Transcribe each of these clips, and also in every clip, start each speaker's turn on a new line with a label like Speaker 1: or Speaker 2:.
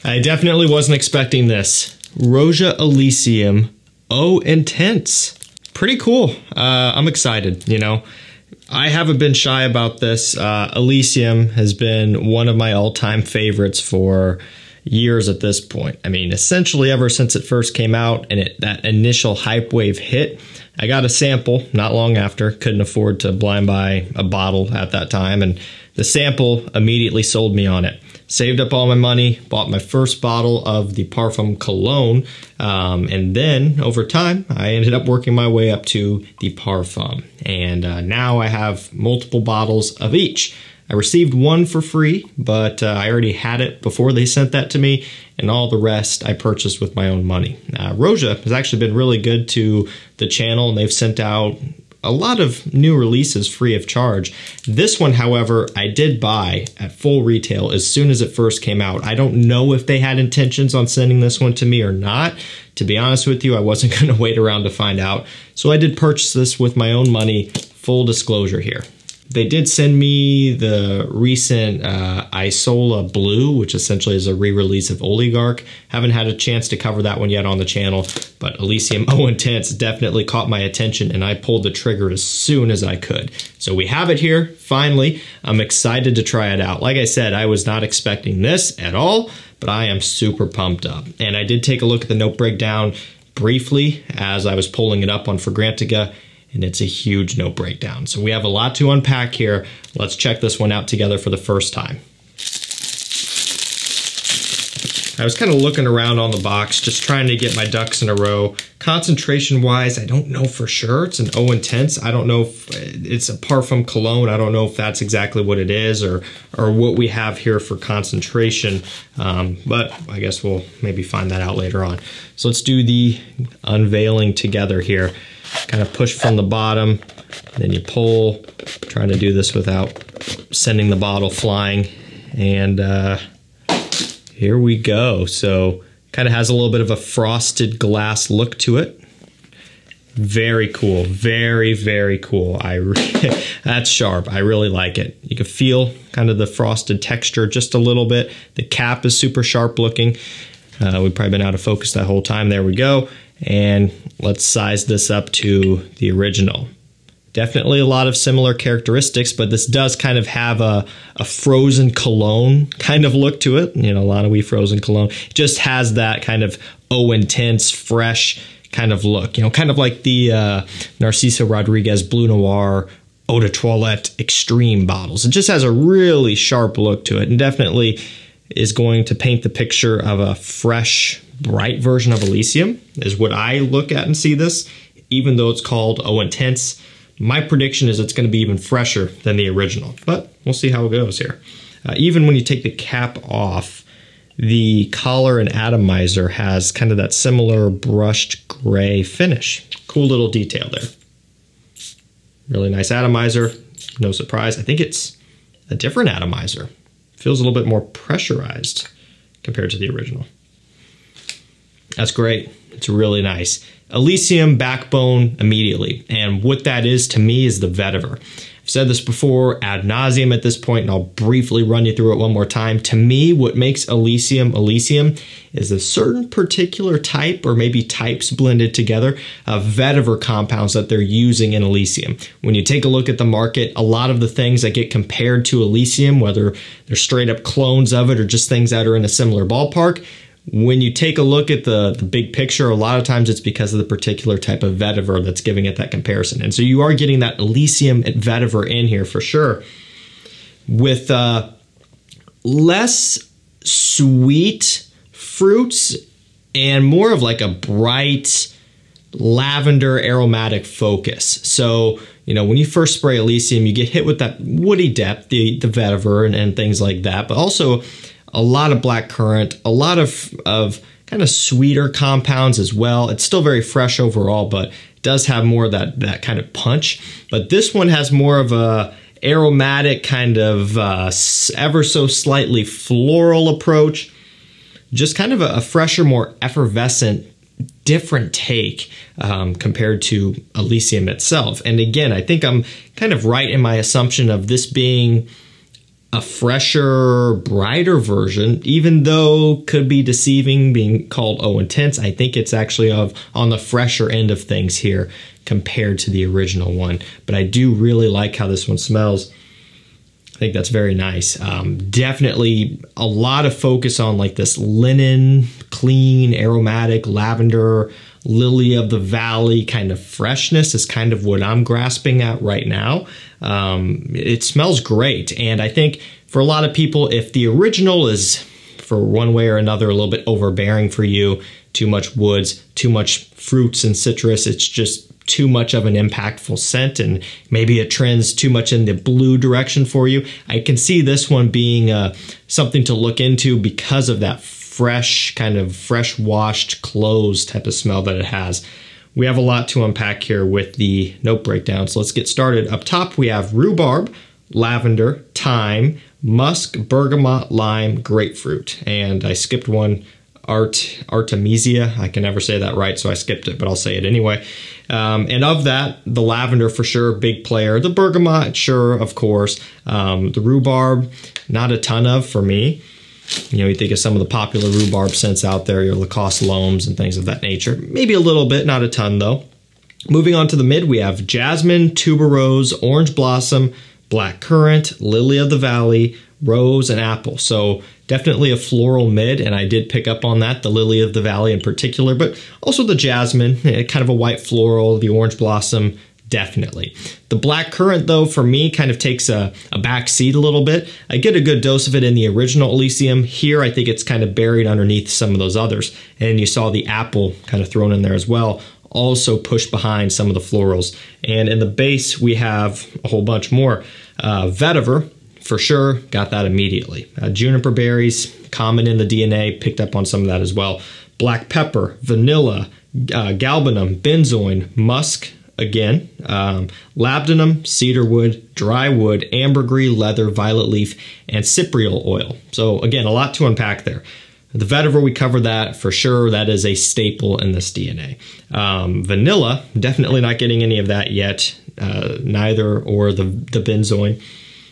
Speaker 1: I definitely wasn't expecting this. Roja Elysium Eau Intense. Pretty cool. I'm excited, you know. I haven't been shy about this. Elysium has been one of my all-time favorites for years at this point. I mean, essentially ever since it first came out and that initial hype wave hit, I got a sample not long after. Couldn't afford to blind buy a bottle at that time, and the sample immediately sold me on it. Saved up all my money, bought my first bottle of the Parfum cologne, and then over time, I ended up working my way up to the Parfum. And now I have multiple bottles of each. I received one for free, but I already had it before they sent that to me, and all the rest I purchased with my own money. Roja has actually been really good to the channel, and they've sent out a lot of new releases free of charge. This one, however, I did buy at full retail as soon as it first came out. I don't know if they had intentions on sending this one to me or not. To be honest with you, I wasn't going to wait around to find out. So I did purchase this with my own money, full disclosure here. They did send me the recent Isola Blue, which essentially is a re-release of Oligarch. Haven't had a chance to cover that one yet on the channel, but Elysium Eau Intense definitely caught my attention, and I pulled the trigger as soon as I could. So we have it here, finally. I'm excited to try it out. Like I said, I was not expecting this at all, but I am super pumped up. And I did take a look at the note breakdown briefly as I was pulling it up on FRAGRANCEBUY, and it's a huge note breakdown. So we have a lot to unpack here. Let's check this one out together for the first time. I was kind of looking around on the box, just trying to get my ducks in a row. Concentration-wise, I don't know for sure. It's an Eau Intense. I don't know if it's a Parfum cologne. I don't know if that's exactly what it is or what we have here for concentration. But I guess we'll maybe find that out later on. So let's do the unveiling together here. Kind of push from the bottom, then you pull, trying to do this without sending the bottle flying, and here we go. So kind of has a little bit of a frosted glass look to it. Very cool, very, very cool. That's sharp, I really like it. You can feel kind of the frosted texture just a little bit. The cap is super sharp looking. We've probably been out of focus that whole time. There we go. And let's size this up to the original. Definitely a lot of similar characteristics, but this does kind of have a frozen cologne kind of look to it. You know, a lot of frozen cologne. It just has that kind of Eau Intense, fresh kind of look. You know, kind of like the Narciso Rodriguez Blue Noir Eau de Toilette Extreme bottles. It just has a really sharp look to it, and definitely is going to paint the picture of a fresh, bright version of Elysium, is what I look at and see this. Even though it's called Eau Intense, my prediction is it's going to be even fresher than the original, but we'll see how it goes here. Even when you take the cap off, the collar and atomizer has kind of that similar brushed gray finish. Cool little detail there. Really nice atomizer, no surprise. I think it's a different atomizer. Feels a little bit more pressurized compared to the original. That's great. It's really nice. Elysium backbone immediately. And what that is to me is the vetiver. I've said this before ad nauseum at this point, and I'll briefly run you through it one more time. To me, what makes Elysium Elysium is a certain particular type, or maybe types blended together, of vetiver compounds that they're using in Elysium. When you take a look at the market, a lot of the things that get compared to Elysium, whether they're straight up clones of it or just things that are in a similar ballpark, when you take a look at the big picture, a lot of times it's because of the particular type of vetiver that's giving it that comparison. And so you are getting that Elysium vetiver in here for sure, with less sweet fruits and more of like a bright lavender aromatic focus. So, you know, when you first spray Elysium, you get hit with that woody depth, the vetiver and things like that, but also a lot of black currant, a lot of kind of sweeter compounds as well. It's still very fresh overall, but it does have more of that kind of punch. But this one has more of a aromatic kind of ever so slightly floral approach. Just kind of a fresher, more effervescent, different take compared to Elysium itself. And again, I think I'm kind of right in my assumption of this being a fresher, brighter version, even though could be deceiving being called Eau Intense. I think it's actually on the fresher end of things here compared to the original one. But I do really like how this one smells. I think that's very nice. Definitely a lot of focus on like this linen, clean, aromatic, lavender, lily of the valley kind of freshness is kind of what I'm grasping at right now. It smells great. And I think for a lot of people, if the original is, for one way or another, a little bit overbearing for you, too much woods, too much fruits and citrus, it's just too much of an impactful scent, and maybe it trends too much in the blue direction for you, I can see this one being something to look into because of that fresh, kind of fresh washed clothes type of smell that it has. We have a lot to unpack here with the note breakdown, so let's get started. Up top we have rhubarb, lavender, thyme, musk, bergamot, lime, grapefruit, and I skipped one, Artemisia. I can never say that right, so I skipped it, but I'll say it anyway. And of that, the lavender for sure, big player. The bergamot, sure, of course. The rhubarb, not a ton of for me. You know, you think of some of the popular rhubarb scents out there, your Lacoste Loams and things of that nature. Maybe a little bit, not a ton though. Moving on to the mid, we have jasmine, tuberose, orange blossom, black currant, lily of the valley, rose, and apple. So definitely a floral mid, and I did pick up on that, the lily of the valley in particular, but also the jasmine, kind of a white floral, the orange blossom, definitely. The black currant, though, for me, kind of takes a back seat a little bit. I get a good dose of it in the original Elysium. Here, I think it's kind of buried underneath some of those others. And you saw the apple kind of thrown in there as well, also pushed behind some of the florals. And in the base, we have a whole bunch more. Vetiver, for sure, got that immediately. Juniper berries, common in the DNA, picked up on some of that as well. Black pepper, vanilla, galbanum, benzoin, musk, again, labdanum, cedarwood, drywood, ambergris, leather, violet leaf, and cypriol oil. So again, a lot to unpack there. The vetiver, we covered that for sure. That is a staple in this DNA. Vanilla, definitely not getting any of that yet. Neither, or the benzoin.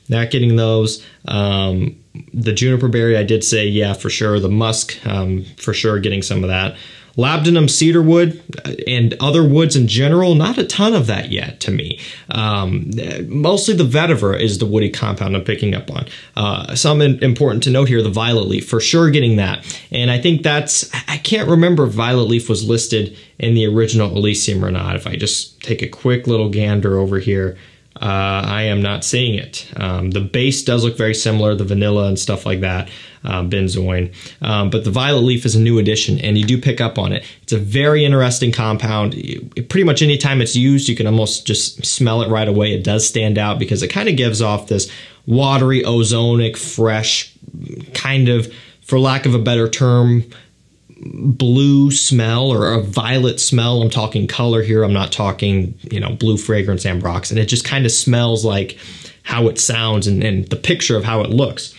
Speaker 1: Not getting those. The juniper berry, I did say, yeah, for sure. The musk, for sure, getting some of that. Labdanum, cedarwood, and other woods in general, not a ton of that yet to me. Mostly the vetiver is the woody compound I'm picking up on. Some important to note here, the violet leaf, for sure getting that. And I think that's, I can't remember if violet leaf was listed in the original Elysium or not. If I just take a quick little gander over here, I am not seeing it. The base does look very similar, the vanilla and stuff like that, benzoin. But the violet leaf is a new addition, and you do pick up on it. It's a very interesting compound. Pretty much any time it's used, you can almost just smell it right away. It does stand out because it kind of gives off this watery, ozonic, fresh, kind of, for lack of a better term, blue smell, or a violet smell. I'm talking color here. I'm not talking, you know, blue fragrance ambrox. And it just kind of smells like how it sounds and the picture of how it looks.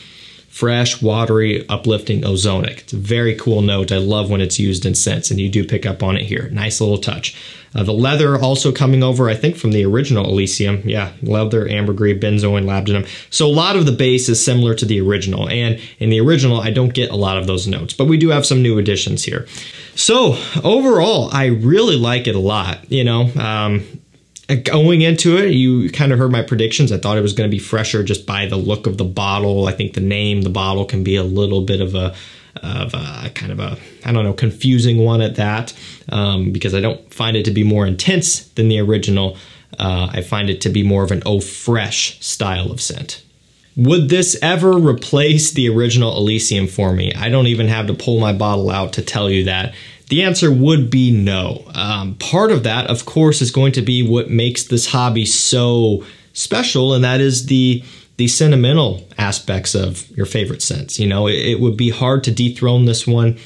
Speaker 1: Fresh, watery, uplifting, ozonic. It's a very cool note. I love when it's used in scents, and you do pick up on it here. Nice little touch. The leather also coming over, I think, from the original Elysium. Yeah, leather, ambergris, benzoin, labdanum. So a lot of the base is similar to the original, and in the original, I don't get a lot of those notes, but we do have some new additions here. So overall, I really like it a lot. You know, going into it, you kind of heard my predictions. I thought it was going to be fresher just by the look of the bottle. I think the name, the bottle, can be a little bit of a kind of a, I don't know, confusing one at that, because I don't find it to be more intense than the original. I find it to be more of an eau fresh style of scent. Would this ever replace the original Elysium for me? I don't even have to pull my bottle out to tell you that. The answer would be no. Part of that, of course, is going to be what makes this hobby so special, and that is the sentimental aspects of your favorite scents. You know, it would be hard to dethrone this one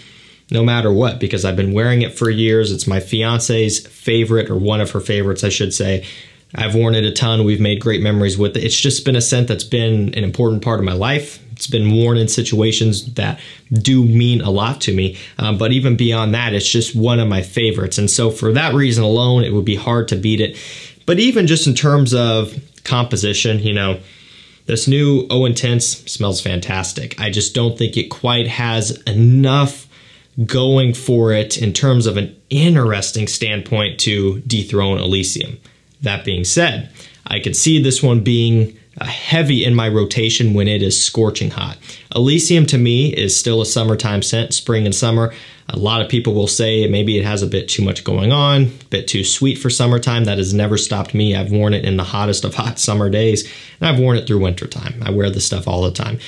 Speaker 1: no matter what, because I've been wearing it for years. It's my fiance's favorite, or one of her favorites, I should say. I've worn it a ton. We've made great memories with it. It's just been a scent that's been an important part of my life. It's been worn in situations that do mean a lot to me. But even beyond that, it's just one of my favorites. And so for that reason alone, it would be hard to beat it. But even just in terms of composition, you know, This new Eau Intense smells fantastic. I just don't think it quite has enough going for it in terms of an interesting standpoint to dethrone Elysium. That being said, I could see this one being heavy in my rotation when it is scorching hot. Elysium to me is still a summertime scent, spring and summer. A lot of people will say maybe it has a bit too much going on, a bit too sweet for summertime. That has never stopped me. I've worn it in the hottest of hot summer days, and I've worn it through wintertime. I wear this stuff all the time.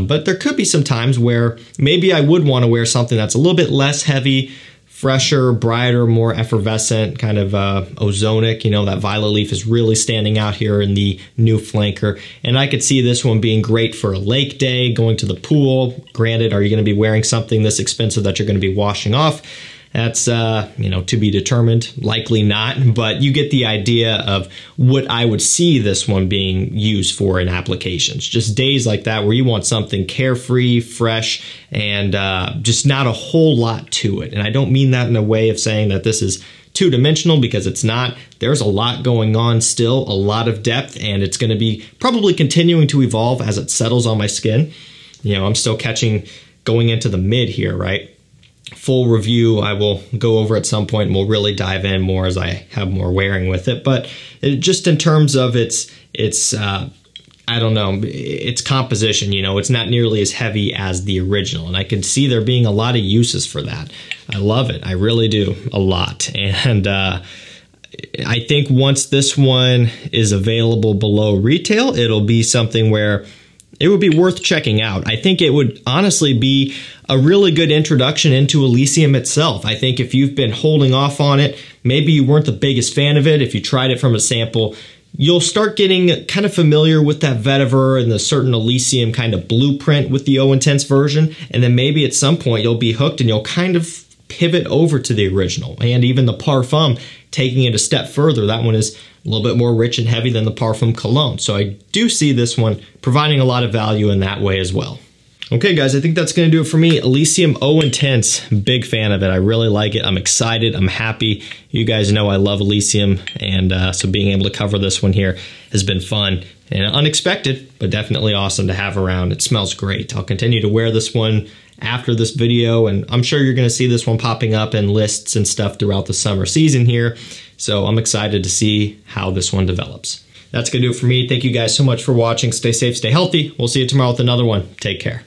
Speaker 1: But there could be some times where maybe I would want to wear something that's a little bit less heavy, fresher, brighter, more effervescent, kind of ozonic. You know, that violet leaf is really standing out here in the new flanker. And I could see this one being great for a lake day, going to the pool. Granted, are you going to be wearing something this expensive that you're going to be washing off? That's, you know, to be determined. Likely not, but you get the idea of what I would see this one being used for in applications. Just days like that where you want something carefree, fresh, and just not a whole lot to it. And I don't mean that in a way of saying that this is two-dimensional, because it's not. There's a lot going on still, a lot of depth, and it's going to be probably continuing to evolve as it settles on my skin. You know, I'm still catching going into the mid here, right? Full review I will go over at some point, and we'll really dive in more as I have more wearing with it. But just in terms of its I don't know, its composition, you know, it's not nearly as heavy as the original, and I can see there being a lot of uses for that. I love it. I really do, a lot. And I think once this one is available below retail, it'll be something where it would be worth checking out. I think it would honestly be a really good introduction into Elysium itself. I think if you've been holding off on it, maybe you weren't the biggest fan of it, if you tried it from a sample, you'll start getting kind of familiar with that vetiver and the certain Elysium kind of blueprint with the Eau Intense version, and then maybe at some point you'll be hooked and you'll kind of pivot over to the original. And even the Parfum, taking it a step further, that one is a little bit more rich and heavy than the Parfum Cologne. So I do see this one providing a lot of value in that way as well. Okay, guys, I think that's going to do it for me. Elysium Eau Intense, big fan of it. I really like it. I'm excited. I'm happy. You guys know I love Elysium, and so being able to cover this one here has been fun and unexpected, but definitely awesome to have around. It smells great. I'll continue to wear this one after this video, and I'm sure you're going to see this one popping up in lists and stuff throughout the summer season here. So I'm excited to see how this one develops. That's going to do it for me. Thank you guys so much for watching. Stay safe, stay healthy. We'll see you tomorrow with another one. Take care.